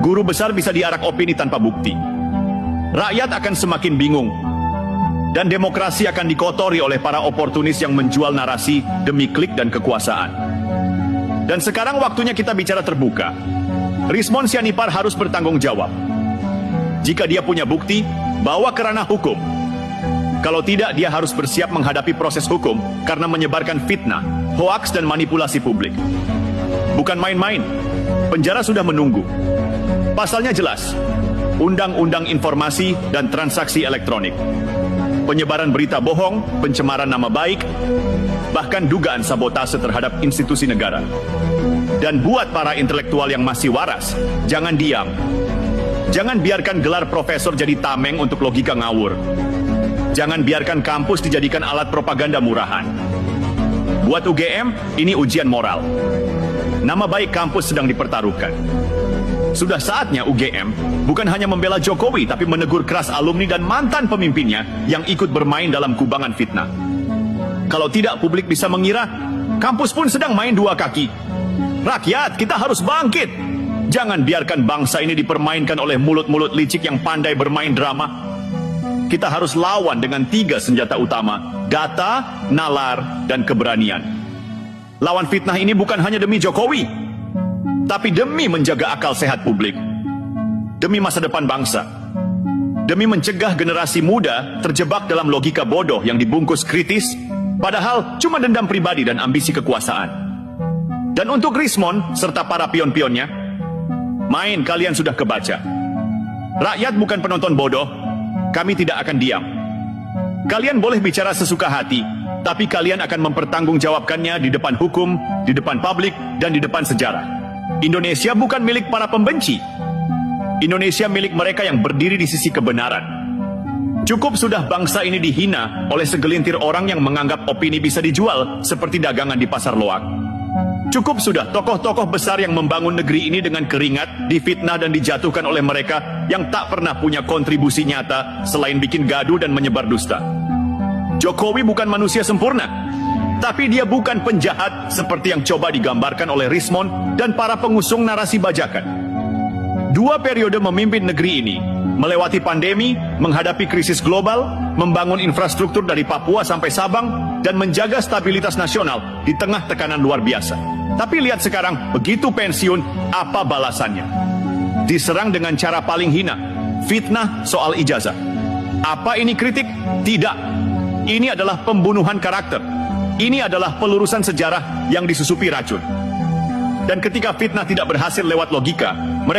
Guru besar bisa diarak opini tanpa bukti. Rakyat akan semakin bingung. Dan demokrasi akan dikotori oleh para oportunis yang menjual narasi demi klik dan kekuasaan. Dan sekarang waktunya kita bicara terbuka. Rismon Sianipar harus bertanggung jawab. Jika dia punya bukti, bawa ke ranah hukum. Kalau tidak, dia harus bersiap menghadapi proses hukum karena menyebarkan fitnah, hoaks, dan manipulasi publik. Bukan main-main, penjara sudah menunggu. Pasalnya jelas, Undang-Undang Informasi dan Transaksi Elektronik. Penyebaran berita bohong, pencemaran nama baik, bahkan dugaan sabotase terhadap institusi negara. Dan buat para intelektual yang masih waras, jangan diam. Jangan biarkan gelar profesor jadi tameng untuk logika ngawur. Jangan biarkan kampus dijadikan alat propaganda murahan. Buat UGM, ini ujian moral. Nama baik kampus sedang dipertaruhkan. Sudah saatnya UGM bukan hanya membela Jokowi, tapi menegur keras alumni dan mantan pemimpinnya yang ikut bermain dalam kubangan fitnah. Kalau tidak, publik bisa mengira kampus pun sedang main dua kaki. Rakyat, kita harus bangkit. Jangan biarkan bangsa ini dipermainkan oleh mulut-mulut licik yang pandai bermain drama. Kita harus lawan dengan 3 senjata utama: data, nalar, dan keberanian. Lawan fitnah ini bukan hanya demi Jokowi, tapi demi menjaga akal sehat publik, demi masa depan bangsa, demi mencegah generasi muda terjebak dalam logika bodoh yang dibungkus kritis, padahal cuma dendam pribadi dan ambisi kekuasaan. Dan untuk Rismon serta para pion-pionnya, main kalian sudah kebaca. Rakyat bukan penonton bodoh. Kami tidak akan diam. Kalian boleh bicara sesuka hati, tapi kalian akan mempertanggungjawabkannya di depan hukum, di depan publik, dan di depan sejarah. Indonesia bukan milik para pembenci. Indonesia milik mereka yang berdiri di sisi kebenaran. Cukup sudah bangsa ini dihina oleh segelintir orang yang menganggap opini bisa dijual seperti dagangan di pasar loak. Cukup sudah tokoh-tokoh besar yang membangun negeri ini dengan keringat difitnah dan dijatuhkan oleh mereka yang tak pernah punya kontribusi nyata selain bikin gaduh dan menyebar dusta. Jokowi bukan manusia sempurna, tapi dia bukan penjahat seperti yang coba digambarkan oleh Rismon dan para pengusung narasi bajakan. 2 periode memimpin negeri ini, melewati pandemi, menghadapi krisis global, membangun infrastruktur dari Papua sampai Sabang, dan menjaga stabilitas nasional di tengah tekanan luar biasa. Tapi lihat sekarang, begitu pensiun, apa balasannya? Diserang dengan cara paling hina, fitnah soal ijazah. Apa ini kritik? Tidak. Ini adalah pembunuhan karakter. Ini adalah pelurusan sejarah yang disusupi racun. Dan ketika fitnah tidak berhasil lewat logika, mereka